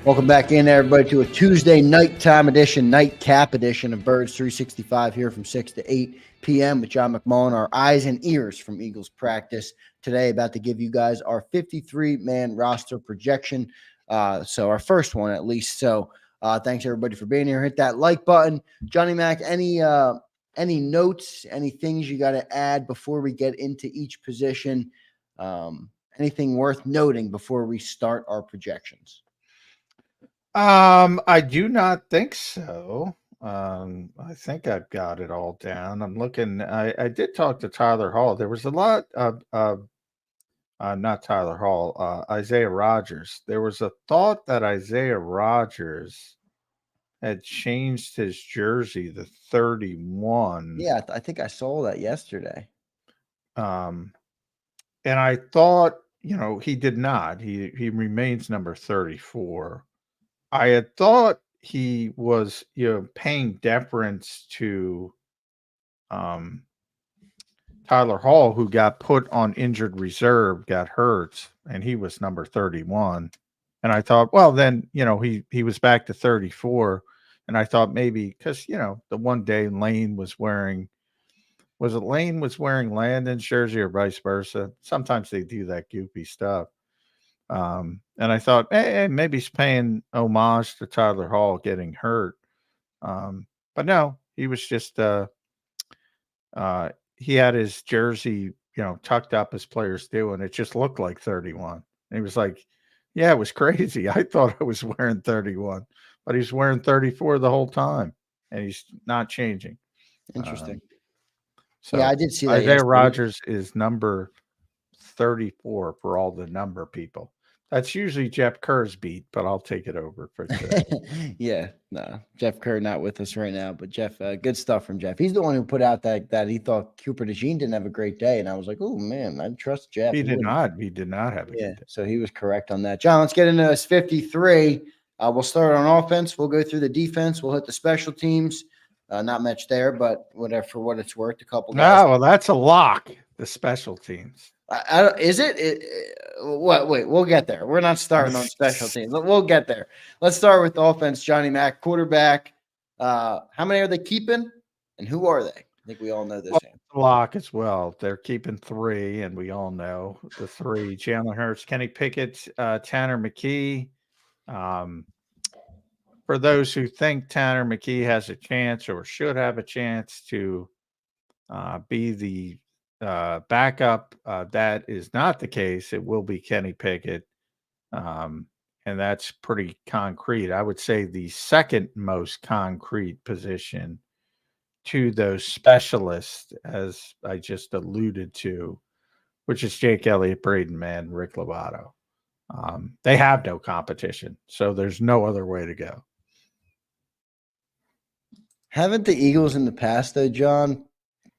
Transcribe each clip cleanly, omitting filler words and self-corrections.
Welcome back in, everybody, to a Tuesday nightcap edition of Birds 365 here from 6 to 8 p.m. with John McMullen, our eyes and ears from Eagles practice today. About to give you guys our 53-man roster projection. So our first one, at least. So thanks, everybody, for being here. Hit that like button. Johnny Mac, any notes, any things you got to add before we get into each position? Anything worth noting before we start our projections? I do not think so. I think I've got it all down. I'm looking. I did talk to Tyler Hall. There was a lot of not Tyler Hall, Isaiah Rodgers. There was a thought that Isaiah Rodgers had changed his jersey, the 31. Yeah, I think I saw that yesterday. And I thought, he did not. He remains number 34. I had thought he was, paying deference to Tyler Hall, who got put on injured reserve, got hurt, and he was number 31. And I thought, well, then, he was back to 34. And I thought maybe because, the one day Lane was wearing Landon's jersey or vice versa? Sometimes they do that goofy stuff. And I thought, hey, maybe he's paying homage to Tyler Hall getting hurt. But no, he was just, he had his jersey, tucked up as players do, and it just looked like 31. And he was like, yeah, it was crazy. I thought I was wearing 31, but he's wearing 34 the whole time, and he's not changing. Interesting. So yeah, I did see that. Isaiah Rodgers is number 34 for all the number people. That's usually Jeff Kerr's beat, but I'll take it over for today. Yeah, no, Jeff Kerr not with us right now, but Jeff, good stuff from Jeff. He's the one who put out that he thought Cooper DeJean didn't have a great day, and I was like, oh man, I trust Jeff. He did not. He did not have a good day. So he was correct on that. John, let's get into this 53. We'll start on offense. We'll go through the defense. We'll hit the special teams. Not much there, but whatever, for what it's worth, a couple guys. No, well, that's a lock. The special teams. Is it? Wait, we'll get there. We're not starting on special teams. We'll get there. Let's start with offense. Johnny Mac, quarterback. How many are they keeping, and who are they? I think we all know this. Lock as well. They're keeping 3, and we all know the 3: Jalen Hurts, Kenny Pickett, Tanner McKee. For those who think Tanner McKee has a chance or should have a chance to be the backup, that is not the case. It will be Kenny Pickett, and that's pretty concrete. I would say the second most concrete position to those specialists, as I just alluded to, which is Jake Elliott, Braden Mann, Rick Lovato. They have no competition, so there's no other way to go. Haven't the Eagles in the past, though, John,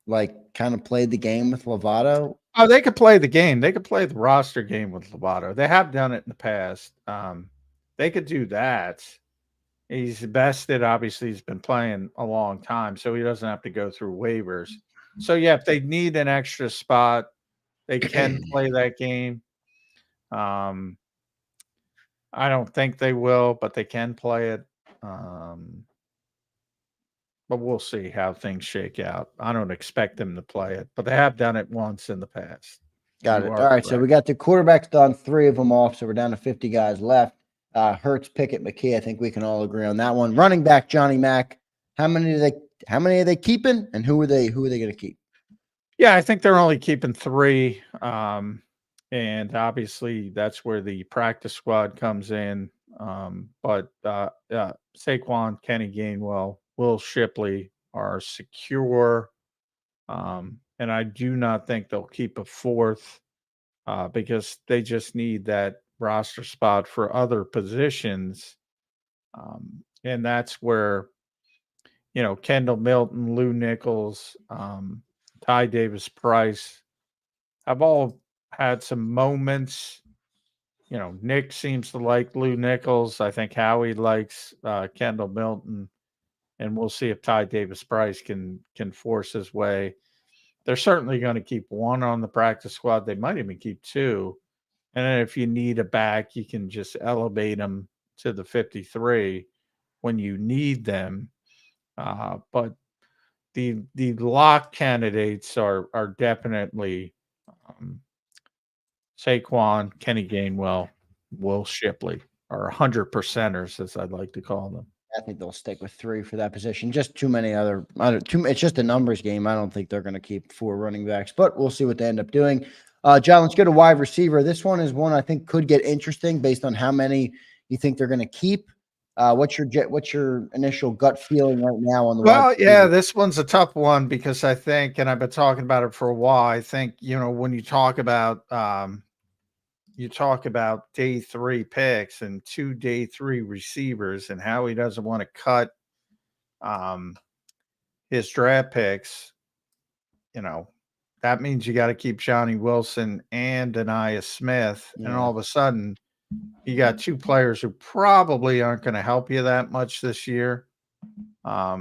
kind of played the game with Lovato? Oh, they could play the game. They could play the roster game with Lovato. They have done it in the past. They could do that. He's vested. Obviously, he's been playing a long time, so he doesn't have to go through waivers. So, yeah, if they need an extra spot, they can play that game. I don't think they will, but they can play it. But we'll see how things shake out. I don't expect them to play it, but they have done it once in the past. Got it. All right, so we got the quarterbacks done, 3 of them off, so we're down to 50 guys left. Hurts, Pickett, McKee. I think we can all agree on that one. Running back, Johnny Mac. How many are they keeping, and who are they going to keep? Yeah, I think they're only keeping 3, and obviously that's where the practice squad comes in. But Saquon, Kenny Gainwell, Will Shipley are secure, and I do not think they'll keep a 4th because they just need that roster spot for other positions, and that's where Kendall Milton, Lou Nichols, Ty Davis Price have all had some moments. Nick seems to like Lou Nichols. I think Howie likes Kendall Milton. And we'll see if Ty Davis Price can force his way. They're certainly going to keep 1 on the practice squad. They might even keep 2. And then if you need a back, you can just elevate them to the 53 when you need them. But the lock candidates are definitely Saquon, Kenny Gainwell, Will Shipley, or 100%ers, as I'd like to call them. I think they'll stick with 3 for that position. Just too many other, it's just a numbers game. I don't think they're going to keep 4 running backs, but we'll see what they end up doing. John, let's go to wide receiver. This one is one I think could get interesting based on how many you think they're going to keep. What's your initial gut feeling right now on the Well, wide yeah, receiver? this one's a tough one because I think, and I've been talking about it for a while. I think, when you talk about day 3 picks and 2 day 3 receivers and how he doesn't want to cut his draft picks, that means you got to keep Johnny Wilson and Eli Smith. And all of a sudden, you got 2 players who probably aren't going to help you that much this year. But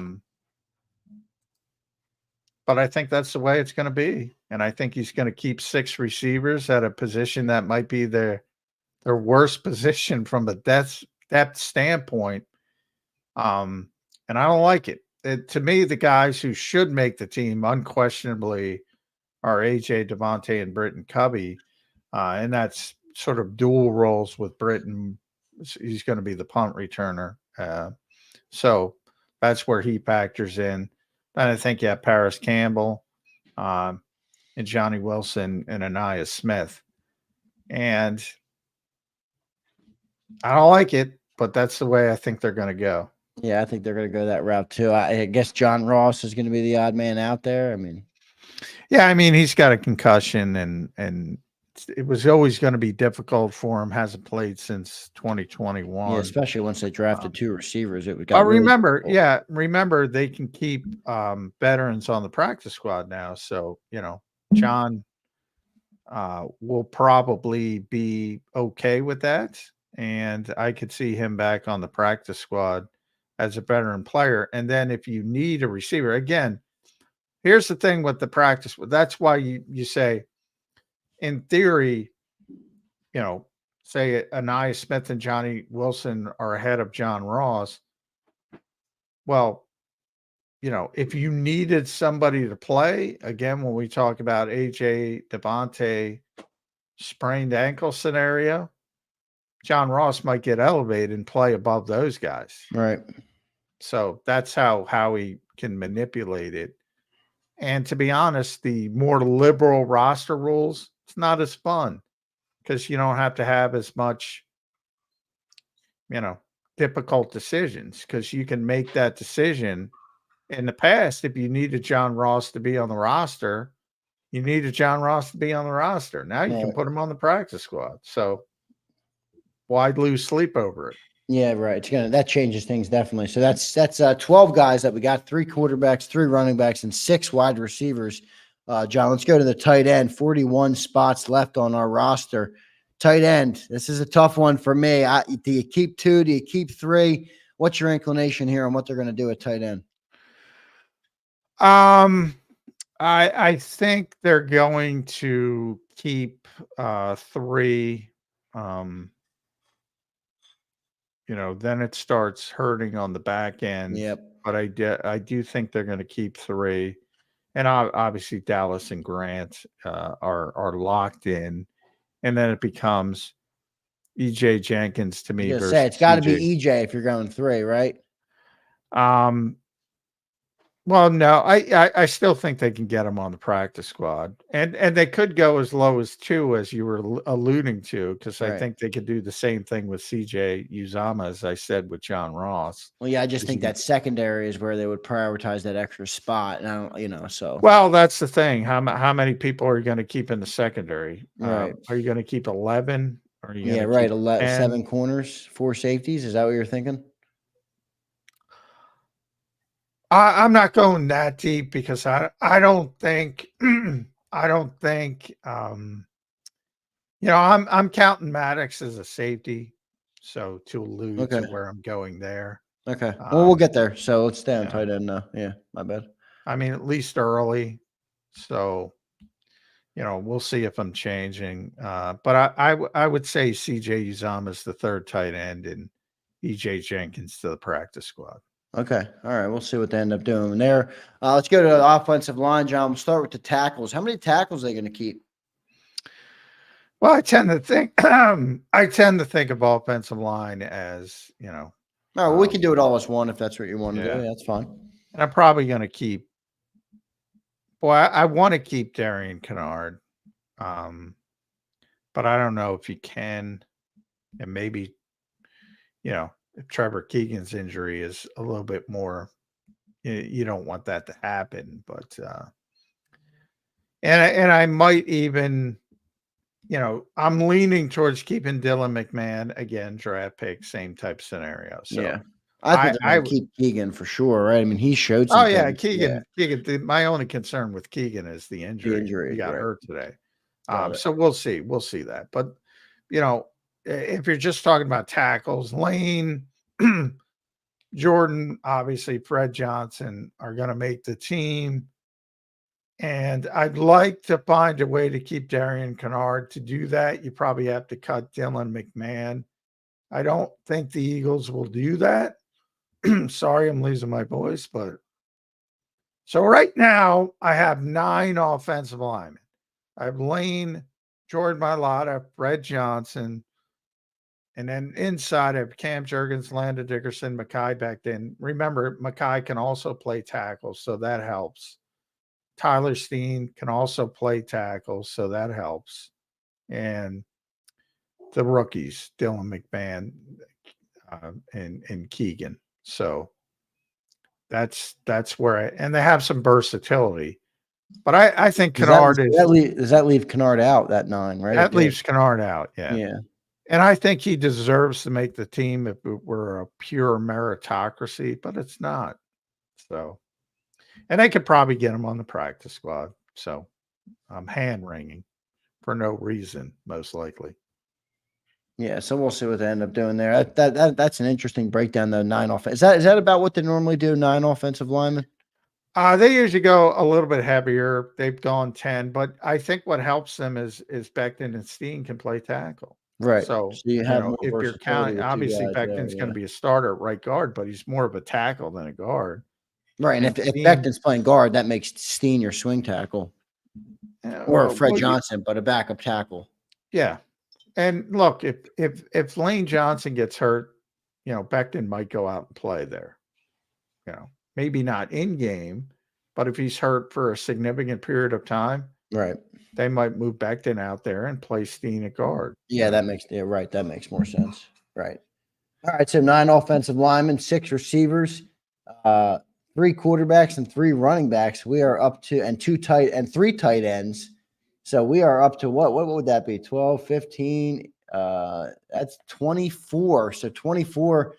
I think that's the way it's going to be. And I think he's going to keep 6 receivers at a position that might be their worst position from a depth standpoint. And I don't like it. To me, the guys who should make the team unquestionably are AJ, Devontae, and Britton Covey. And that's sort of dual roles with Britton. He's going to be the punt returner. So that's where he factors in. Then I think you have Paris Campbell and Johnny Wilson and Eli Smith. And I don't like it, but that's the way I think they're going to go. Yeah, I think they're going to go that route too. I guess John Ross is going to be the odd man out there. I mean, he's got a concussion, and it was always going to be difficult for him. Hasn't played since 2021. Yeah, especially once they drafted 2 receivers. Remember they can keep veterans on the practice squad now. So, John will probably be okay with that. And I could see him back on the practice squad as a veteran player. And then if you need a receiver, again, here's the thing with the practice. That's why you say, in theory, say Eli Smith and Johnny Wilson are ahead of John Ross. Well, if you needed somebody to play, again, when we talk about AJ, Devontae, sprained ankle scenario, John Ross might get elevated and play above those guys. Right. So that's how he can manipulate it. And to be honest, the more liberal roster rules, it's not as fun because you don't have to have as much, difficult decisions because you can make that decision. In the past, if you needed John Ross to be on the roster, you needed John Ross to be on the roster. Now you can put him on the practice squad. So why lose sleep over it? Yeah, right. That changes things definitely. So that's 12 guys that we got, 3 quarterbacks, 3 running backs, and 6 wide receivers. John, let's go to the tight end. 41 spots left on our roster. Tight end. This is a tough one for me. Do you keep 2? Do you keep 3? What's your inclination here on what they're going to do at tight end? I think they're going to keep 3. Then it starts hurting on the back end. Yep. But I do think they're going to keep 3. And obviously Dallas and Grant are locked in. And then it becomes EJ Jenkins to me versus it's got to be EJ if you're going 3, right? Well, no, I still think they can get him on the practice squad, and they could go as low as 2, as you were alluding to, because I think they could do the same thing with CJ Uzama, as I said with John Ross. Well, yeah, I just think that secondary is where they would prioritize that extra spot, and I don't, so. Well, that's the thing. How many people are you going to keep in the secondary? Right. Are you going to keep 11? Or are you yeah, right. 7 corners, 4 safeties. Is that what you're thinking? I'm not going that deep because I don't think I'm counting Maddox as a safety, so to allude to where I'm going there. Okay, well, we'll get there. So let's stay on tight end now. Yeah, my bad. I mean, at least early. So, we'll see if I'm changing. But I would say CJ Uzama is the 3rd tight end, and EJ Jenkins to the practice squad. Okay. All right. We'll see what they end up doing there. Let's go to the offensive line, John. We'll start with the tackles. How many tackles are they going to keep? Well, I tend to think of offensive line as, All right, well, we can do it all as one if that's what you want to do. Yeah, that's fine. And I'm probably going to keep. Boy, I want to keep Darian Kennard, but I don't know if you can. And maybe, if Trevor Keegan's injury is a little bit more, you don't want that to happen. But and I might even. I'm leaning towards keeping Dylan McMahon again, draft pick, same type scenario. So yeah, I think I would keep Keegan for sure, right? I mean, he showed some. Oh yeah, Keegan. My only concern with Keegan is the injury. The injury, he got right. hurt today. So we'll see that. But if you're just talking about tackles, Lane, Jordan, obviously Fred Johnson are going to make the team. And I'd like to find a way to keep Darian Kennard. To do that, you probably have to cut Dylan McMahon. I don't think the Eagles will do that. Sorry, I'm losing my voice, but so right now I have 9 offensive linemen. I have Lane, Jordan Mailata, Fred Johnson, and then inside I have Cam Jurgens, Landon Dickerson, Mekhi back then. Remember, Mekhi can also play tackle, so that helps. Tyler Steen can also play tackle, so that helps. And the rookies, Dylan McMahon and Keegan. So that's where and they have some versatility. But I think Kennard does that leave Kennard out, that 9, right? That leaves Kennard out, yeah. Yeah. And I think he deserves to make the team if it were a pure meritocracy, but it's not. So, and they could probably get him on the practice squad. So I'm hand-wringing for no reason, most likely. Yeah, so we'll see what they end up doing there. That's an interesting breakdown, though. 9 offense. Is that about what they normally do? 9 offensive linemen. They usually go a little bit heavier. They've gone 10, but I think what helps them is Becton and Steen can play tackle. Right. So you have more if you're counting, obviously Becton's going to be a starter at right guard, but he's more of a tackle than a guard. Right, and if Becton's playing guard, that makes Steen your swing tackle, or Fred Johnson, but a backup tackle. Yeah. And look, if Lane Johnson gets hurt, Becton might go out and play there. Maybe not in game, but if he's hurt for a significant period of time, right, they might move Becton out there and play Steen at guard. Yeah, that makes that makes more sense. Right. All right, so 9 offensive linemen, 6 receivers, 3 quarterbacks, and 3 running backs. We are up to 3 tight ends. So we are up to what would that be? 12, 15, that's 24. So 24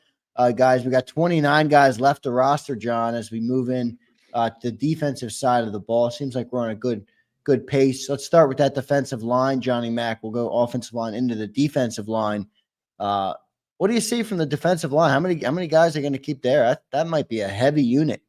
guys. We got 29 guys left to roster, John, as we move in to the defensive side of the ball. Seems like we're on a good pace. Let's start with that defensive line, Johnny Mack. We'll go offensive line into the defensive line. What do you see from the defensive line? How many guys are going to keep there? That might be a heavy unit.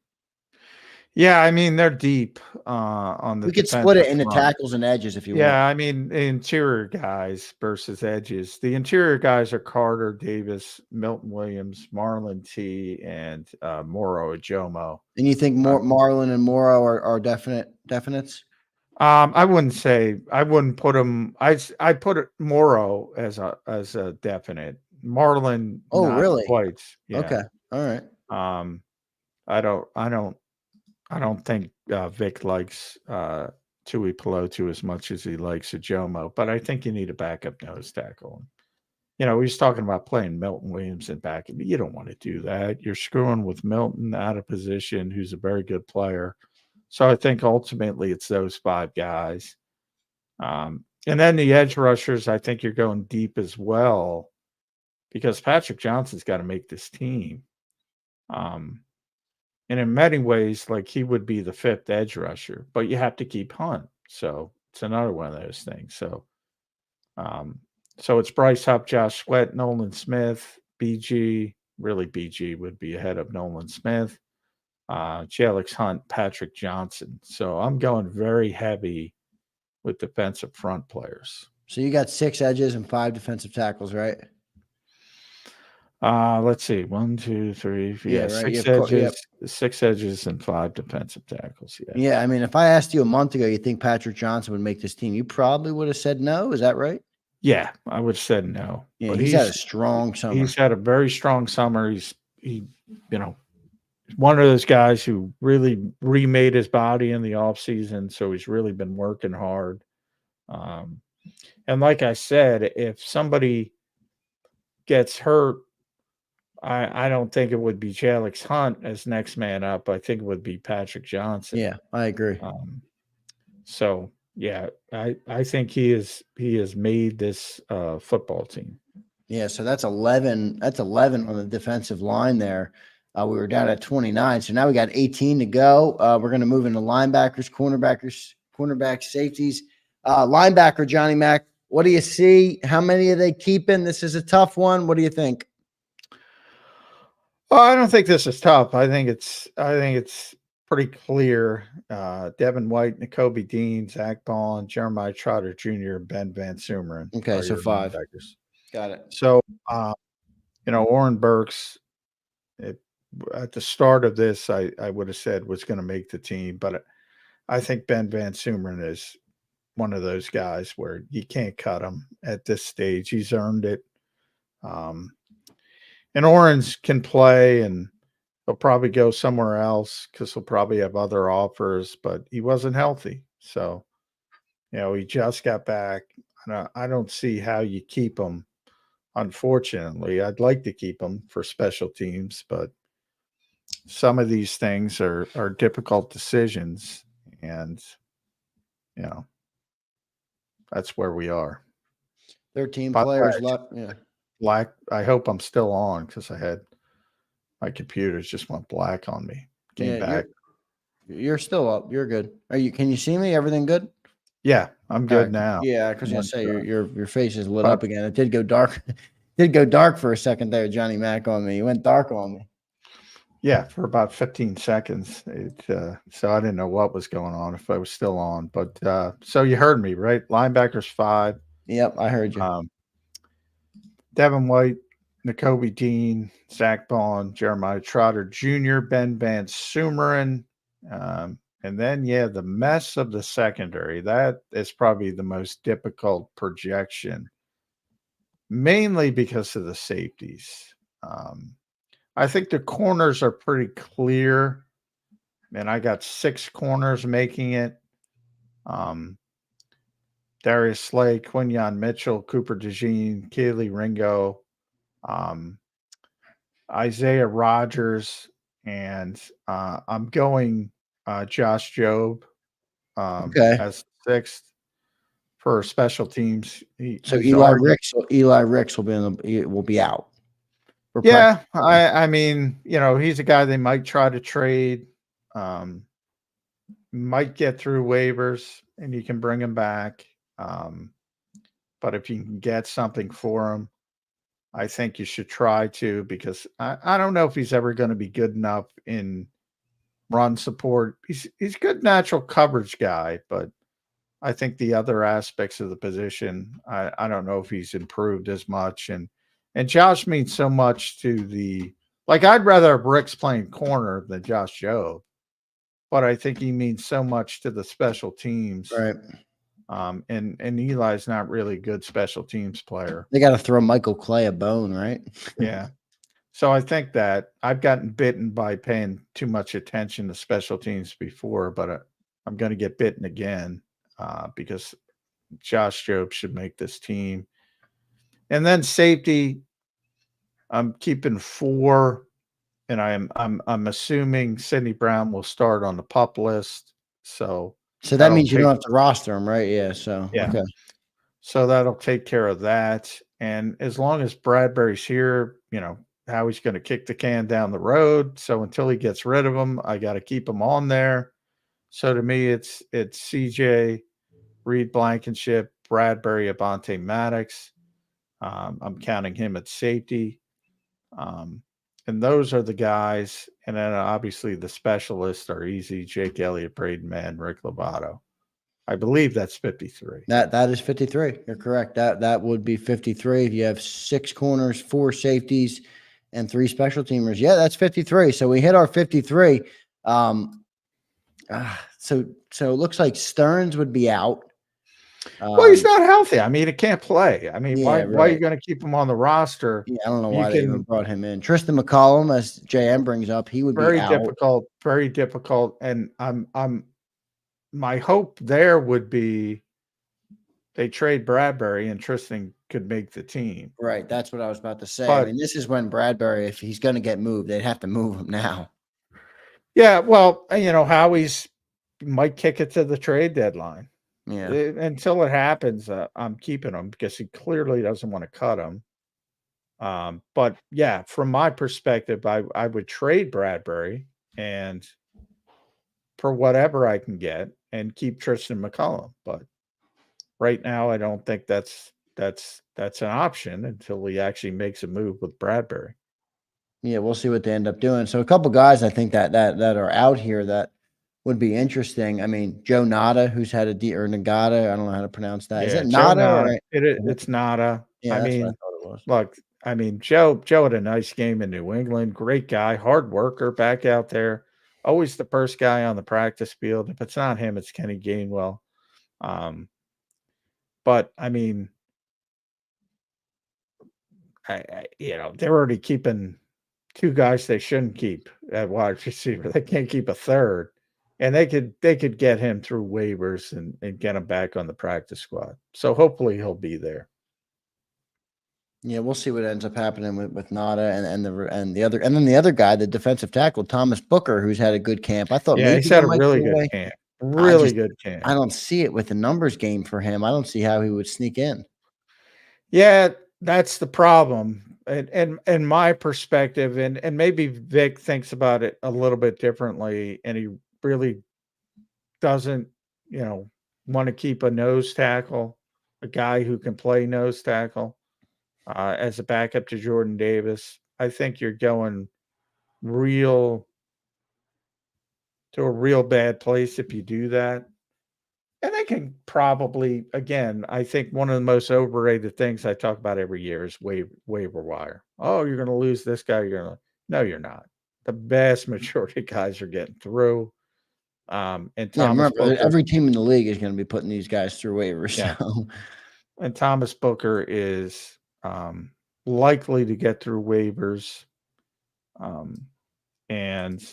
Yeah, I mean, they're deep on the. We could split it into tackles and edges if you want. Yeah, I mean, interior guys versus edges. The interior guys are Carter, Davis, Milton Williams, Marlon T, and Moro Ajomo. And you think Marlon and Moro are definites? I wouldn't put them. I put Moro as a definite. Marlon. Oh, really? Quite. Yeah. Okay. All right. I don't think Vic likes Tui Pelotu as much as he likes Ajomo, but I think you need a backup nose tackle. He's talking about playing Milton Williams in backup. You don't want to do that. You're screwing with Milton out of position, who's a very good player. So I think ultimately it's those 5 guys. And then the edge rushers, I think you're going deep as well because Patrick Johnson's got to make this team. And in many ways, like he would be the 5th edge rusher, but you have to keep Hunt. So it's another one of those things. So, so it's Bryce Huff, Josh Sweat, Nolan Smith, BG. Really, BG would be ahead of Nolan Smith, Jalix Hunt, Patrick Johnson. So I'm going very heavy with defensive front players. So you got 6 edges and 5 defensive tackles, right? Let's see. 1, 2, 3, 4, Yeah, yeah, right. You 6 have yep. edges, 6 edges, and 5 defensive tackles. Yeah. Yeah, I mean, if I asked you a month ago, you think Patrick Johnson would make this team, you probably would have said no. Is that right? Yeah, I would have said no. Yeah, But he's had a strong summer. he's had a very strong summer. He, you know, one of those guys who really remade his body in the offseason, so he's really been working hard. And like I said, if somebody gets hurt, I don't think it would be Jalix Hunt as next man up. I think it would be Patrick Johnson. Yeah, I agree. So yeah, I think he has made this football team. Yeah, so that's 11. That's 11 on the defensive line there. We were down at 29, so now we got 18 to go. We're going to move into linebackers, cornerbacks, safeties. Linebacker Johnny Mac, what do you see? How many are they keeping? This is a tough one. What do you think? Well, I don't think this is tough. I think it's pretty clear. Devin White, Nakobe Dean, Zach Bond, Jeremiah Trotter Jr., Ben Van Sumeren. Okay, so 5. Linebackers. Got it. So, Oren Burks, at the start of this, I would have said was going to make the team, but I think Ben Van Sumeren is one of those guys where you can't cut him at this stage. He's earned it. And Orange can play, and he'll probably go somewhere else because he'll probably have other offers, but he wasn't healthy. So, he just got back. I don't see how you keep him, unfortunately. I'd like to keep him for special teams, but some of these things are difficult decisions, and, that's where we are. 13 players left. Yeah. Black. I hope I'm still on because I had my computers just went black on me. Came back. You're still up. You're good. Can you see me? Everything good? Yeah, I'm good now. Yeah, because I say your face is lit up again. It did go dark. Did go dark for a second there, Johnny Mac, on me. You went dark on me. Yeah, for about 15 seconds. So I didn't know what was going on, if I was still on. But so you heard me, right? Linebackers 5. Yep, I heard you. Devin White, Nakobe Dean, Zach Bond, Jeremiah Trotter Jr., Ben Van Sumeren. And then, the mess of the secondary. That is probably the most difficult projection, mainly because of the safeties. I think the corners are pretty clear, and I got 6 corners making it. Darius Slay, Quinyon Mitchell, Cooper DeJean, Keely Ringo, Isaiah Rogers, and I'm going Josh Jobe as 6th for special teams. Eli Ricks will be out. Yeah, I mean, he's a guy they might try to trade. Might get through waivers, and you can bring him back. But if you can get something for him, I think you should try to, because I don't know if he's ever going to be good enough in run support. He's a good natural coverage guy, but I think the other aspects of the position, I don't know if he's improved as much. And Josh means so much to I'd rather have Ricks playing corner than Josh Jobe, but I think he means so much to the special teams. Right. And Eli's not really a good special teams player. They got to throw Michael Clay a bone, right? Yeah. So I think that I've gotten bitten by paying too much attention to special teams before, but I'm going to get bitten again because Josh Jobe should make this team. And then safety, I'm keeping 4, and I'm assuming Sidney Brown will start on the PUP list. So that means you don't have to roster him, right? Yeah. So okay. So that'll take care of that. And as long as Bradbury's here, how he's going to kick the can down the road. So until he gets rid of him, I got to keep him on there. So to me, it's CJ, Reed Blankenship, Bradbury, Avonte Maddox. I'm counting him at safety. And those are the guys. And then obviously the specialists are easy: Jake Elliott, Braden Mann, Rick Lovato. I believe that's 53. That is 53. You're correct. That would be 53. If you have 6 corners, 4 safeties, and 3 special teamers. Yeah, that's 53. So we hit our 53. So it looks like Stearns would be out. Well, he's not healthy. I mean, he can't play. I mean, Yeah, why are you right. going to keep him on the roster? Yeah, I don't know You why they even can brought him in. Tristan McCollum, as JM brings up, he would be very out. difficult. And my hope there would be they trade Bradbury and Tristan could make the team. Right. That's what I was about to say. I But mean, this is when Bradbury, if he's going to get moved, they'd have to move him now. yeah, well, Howie's might kick it to the trade deadline. Yeah. Until it happens, I'm keeping him because he clearly doesn't want to cut him. But yeah, from my perspective, I would trade Bradbury and for whatever I can get and keep Tristan McCollum. But right now, I don't think that's an option until he actually makes a move with Bradbury. Yeah, we'll see what they end up doing. So a couple guys I think that are out here that would be interesting. I mean, Joe Nada, who's had or Nagata, I don't know how to pronounce that. Is it Nada? It's Nada. Yeah, I that's what I mean, thought it was. look, I mean, Joe had a nice game in New England. Great guy, hard worker, back out there. Always the first guy on the practice field. If it's not him, it's Kenny Gainwell. But I mean, they're already keeping 2 guys they shouldn't keep at wide receiver. They can't keep a third, and they could get him through waivers and get him back on the practice squad. So hopefully he'll be there. Yeah, we'll see what ends up happening with Nada and the other guy, the defensive tackle, Thomas Booker, who's had a good camp. I thought he's had a really good camp. Really good camp. I don't see it with the numbers game for him. I don't see how he would sneak in. Yeah, that's the problem. And my perspective, and maybe Vic thinks about it a little bit differently, and he really doesn't, want to keep a nose tackle, a guy who can play nose tackle. As a backup to Jordan Davis. I think you're going to a real bad place if you do that. And they can probably, again, I think one of the most overrated things I talk about every year is waiver wire. Oh, you're going to lose this guy. No, you're not. The vast majority of guys are getting through. And Thomas remember, Booker, every team in the league is going to be putting these guys through waivers. Yeah. So. And Thomas Booker is likely to get through waivers. And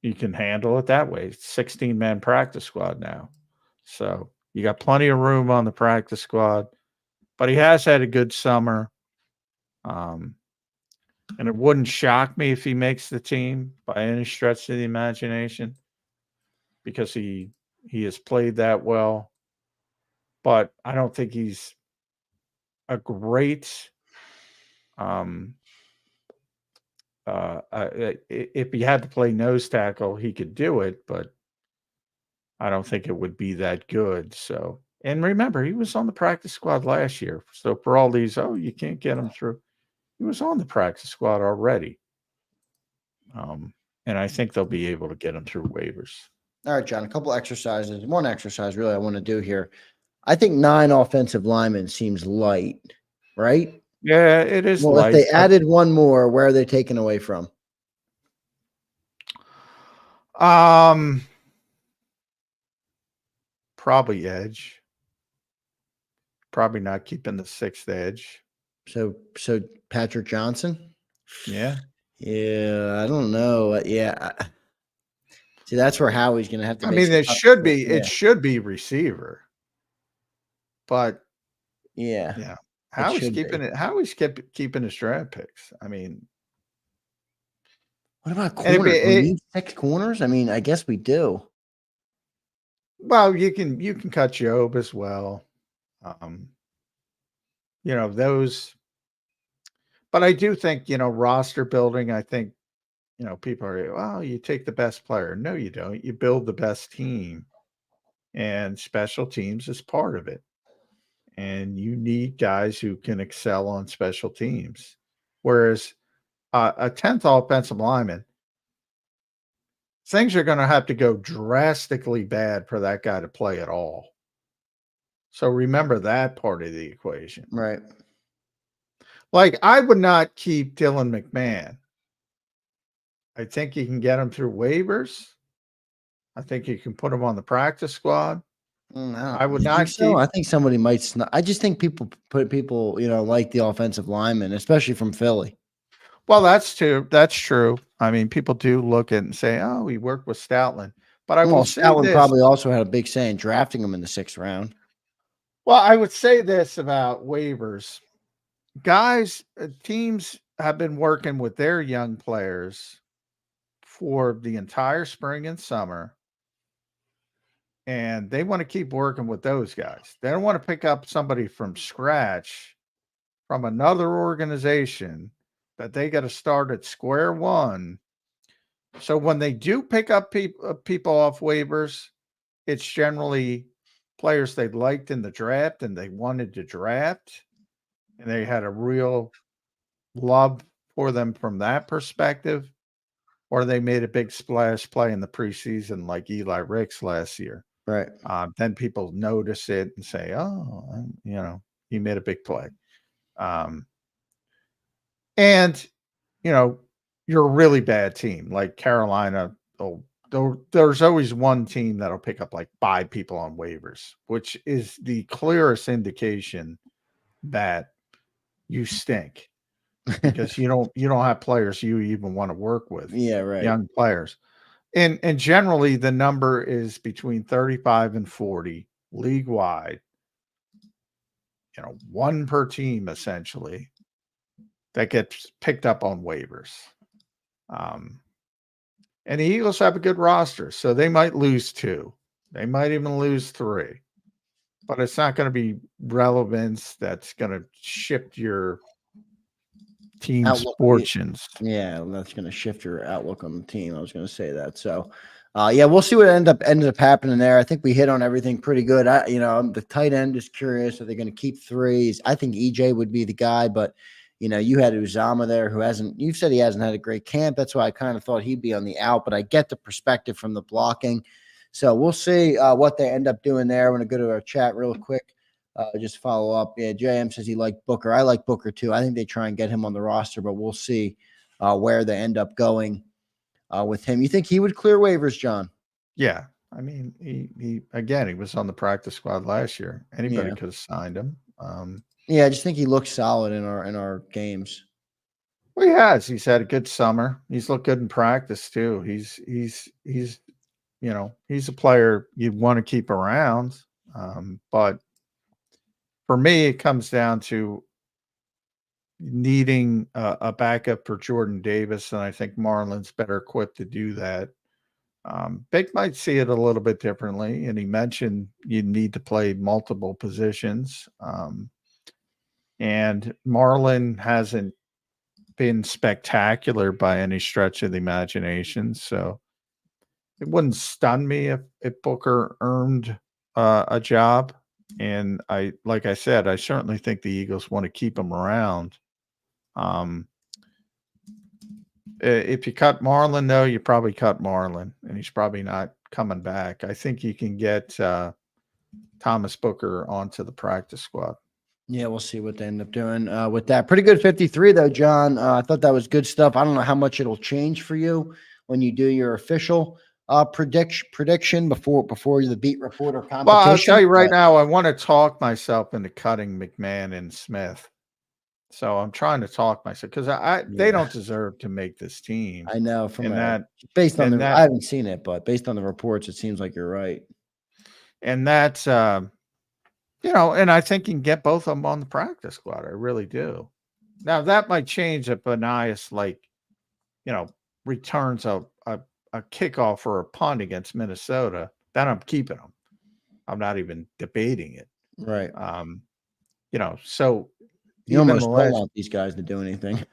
you can handle it that way. 16-man practice squad now. So you got plenty of room on the practice squad. But he has had a good summer. And it wouldn't shock me if he makes the team by any stretch of the imagination because he has played that well. But I don't think he's a great if he had to play nose tackle, he could do it, but I don't think it would be that good. So, and remember, he was on the practice squad last year. So for all these, you can't get him through. He was on the practice squad already. And I think they'll be able to get him through waivers. All right, John, a couple exercises. One exercise really I want to do here. I think 9 offensive linemen seems light, right? Yeah, it is well, light. If they added one more, where are they taken away from? Probably edge. Probably not keeping the 6th edge. So Patrick Johnson? Yeah. Yeah, I don't know. Yeah. See, that's where Howie's going to have to. I mean, it should be. Yeah. It should be receiver. But yeah. Howie's keeping it. Howie's keeping his draft picks. I mean, what about corners? We need 6 corners. I mean, I guess we do. Well, you can cut Job as well. Those. But I do think roster building. I think people are, well, you take the best player. No, you don't. You build the best team, and special teams is part of it. And you need guys who can excel on special teams. Whereas a 10th offensive lineman, things are going to have to go drastically bad for that guy to play at all. So remember that part of the equation. Right. Like, I would not keep Dylan McMahon. I think you can get him through waivers. I think you can put him on the practice squad. I would You think not so? keep. I think somebody might. I just think people, like the offensive lineman, especially from Philly. Well, that's true. That's true. I mean, people do look at it and say, "Oh, he worked with Stoutland." But I will Well, say Stoutland this. probably also had a big say in drafting him in the 6th round. Well, I would say this about waivers. Guys, teams have been working with their young players for the entire spring and summer, and they want to keep working with those guys. They don't want to pick up somebody from scratch from another organization that they got to start at square one. So when they do pick up people off waivers, it's generally players they liked in the draft and they wanted to draft, and they had a real love for them from that perspective, or they made a big splash play in the preseason like Eli Ricks last year. Right. Then people notice it and say, "Oh, he made a big play." Um, and you're a really bad team like Carolina. There's always one team that'll pick up like 5 people on waivers, which is the clearest indication that you stink because you don't have players you even want to work with, Yeah, right. young players. And generally the number is between 35 and 40 league wide, one per team essentially that gets picked up on waivers. And the Eagles have a good roster, so they might lose 2. They might even lose 3. But it's not going to be relevance that's going to shift your team's Outlook. fortunes. Yeah, that's going to shift your outlook on the team. I was going to say that. So, yeah, we'll see what ended up happening there. I think we hit on everything pretty good. The tight end is curious. Are they going to keep 3s? I think EJ would be the guy, but you had Uzama there who you've said he hasn't had a great camp. That's why I kind of thought he'd be on the out, but I get the perspective from the blocking. So we'll see what they end up doing there. I'm going to go to our chat real quick. Just follow up. Yeah, JM says he liked Booker. I like Booker too. I think they try and get him on the roster, but we'll see where they end up going with him. You think he would clear waivers, John? Yeah. I mean, he was on the practice squad last year. Anybody could have signed him. Yeah, I just think he looks solid in our games. Well, he has. He's had a good summer. He's looked good in practice too. He's a player you'd want to keep around. But for me, it comes down to needing a backup for Jordan Davis, and I think Marlon's better equipped to do that. Big might see it a little bit differently, and he mentioned you need to play multiple positions. And Marlon hasn't been spectacular by any stretch of the imagination, so it wouldn't stun me if Booker earned a job. And like I said, I certainly think the Eagles want to keep him around. If you cut Marlon, though, you probably cut Marlon, and he's probably not coming back. I think you can get Thomas Booker onto the practice squad. Yeah, we'll see what they end up doing with that. Pretty good 53, though, John. I thought that was good stuff. I don't know how much it'll change for you when you do your official prediction before the beat reporter competition. Well, I'll tell you right now, I want to talk myself into cutting McMahon and Smith. So I'm trying to talk myself because they don't deserve to make this team. I know based on I haven't seen it, but based on the reports, it seems like you're right. And that's and I think you can get both of them on the practice squad. I really do. Now that might change if Benias returns a kickoff or a punt against Minnesota. Then I'm keeping them. I'm not even debating it. Right. So you almost don't want these guys to do anything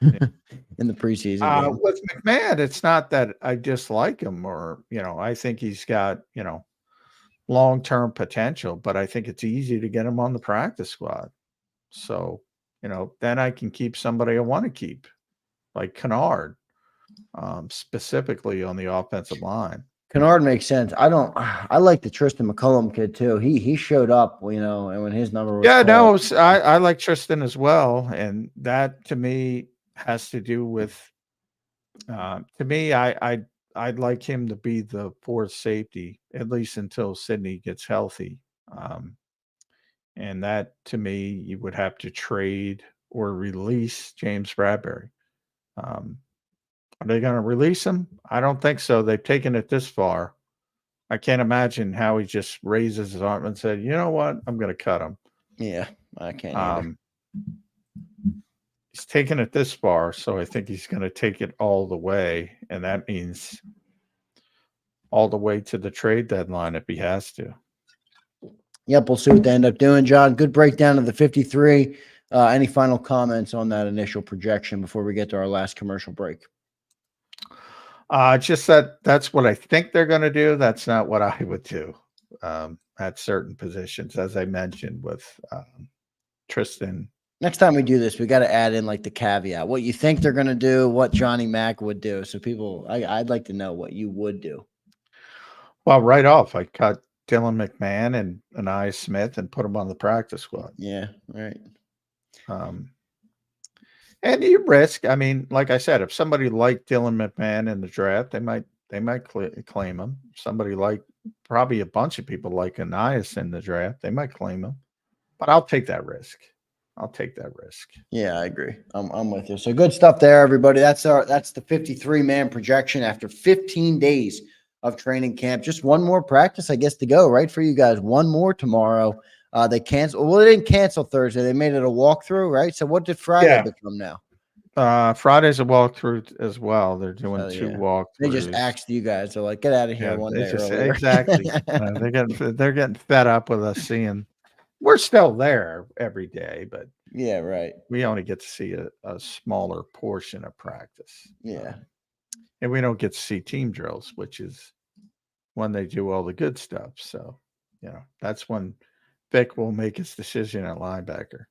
in the preseason game. With McMahon, it's not that I dislike him or, I think he's got, long-term potential, but I think it's easy to get him on the practice squad. So, then I can keep somebody I want to keep, like Kennard, specifically on the offensive line. Kennard makes sense. I like the Tristan McCullum kid too. He showed up, and when his number was called. No, I like Tristan as well, and that to me has to do with to me I'd like him to be the fourth safety at least until Sydney gets healthy. And that to me you would have to trade or release James Bradbury. Are they going to release him? I don't think so. They've taken it this far. I can't imagine how he just raises his arm and said, "You know what? I'm going to cut him." Yeah, I can't either. He's taken it this far, so I think he's going to take it all the way, and that means all the way to the trade deadline if he has to. Yep, we'll see what they end up doing, John. Good breakdown of the 53. Any final comments on that initial projection before we get to our last commercial break? Just that's what I think they're going to do. That's not what I would do at certain positions, as I mentioned with Tristan. Next time we do this, we got to add in like the caveat, what you think they're going to do, what Johnny Mack would do. So I'd like to know what you would do. Well, right off, I cut Dylan McMahon and Eli Smith and put them on the practice squad. Yeah, right. And you risk. I mean, like I said, if somebody liked Dylan McMahon in the draft, they might claim him. Somebody like probably a bunch of people like Anais in the draft, they might claim him. But I'll take that risk. Yeah, I agree. I'm with you. So good stuff there, everybody. That's the 53-man projection after 15 days of training camp. Just one more practice, I guess, to go, right, for you guys. One more tomorrow. They canceled. Well, they didn't cancel Thursday. They made it a walkthrough, right? So what did Friday become now? Friday's a walkthrough as well. They're doing two walkthroughs. They just axed you guys. They're like, get out of here one day earlier. Exactly. They're getting fed up with us seeing. We're still there every day, but yeah, right. We only get to see a smaller portion of practice. Yeah. And we don't get to see team drills, which is when they do all the good stuff. So, that's when Vic will make his decision at linebacker.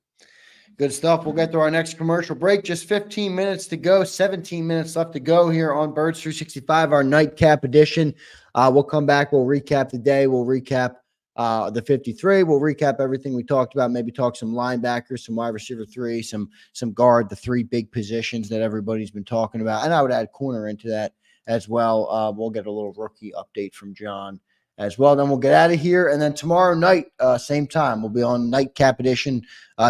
Good stuff. We'll get to our next commercial break. Just 15 minutes to go, 17 minutes left to go here on Birds 365, our nightcap edition. We'll come back. We'll recap the day. We'll recap the 53. We'll recap everything we talked about, maybe talk some linebackers, some wide receiver 3, some guard, the 3 big positions that everybody's been talking about. And I would add corner into that as well. We'll get a little rookie update from John as well. Then we'll get out of here. And then tomorrow night, same time, we'll be on nightcap edition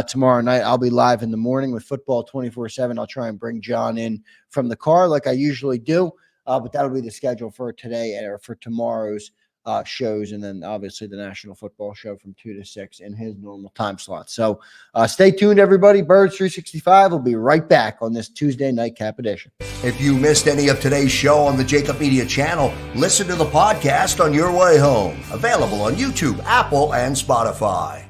tomorrow night. I'll be live in the morning with football 24/7. I'll try and bring John in from the car like I usually do. But that'll be the schedule for today or for tomorrow's shows, and then obviously the National Football Show from 2 to 6 in his normal time slot. So stay tuned, everybody. Birds 365 will be right back on this Tuesday nightcap edition. If you missed any of today's show on the JAKIB Media channel, listen to the podcast on your way home. Available on YouTube, Apple, and Spotify.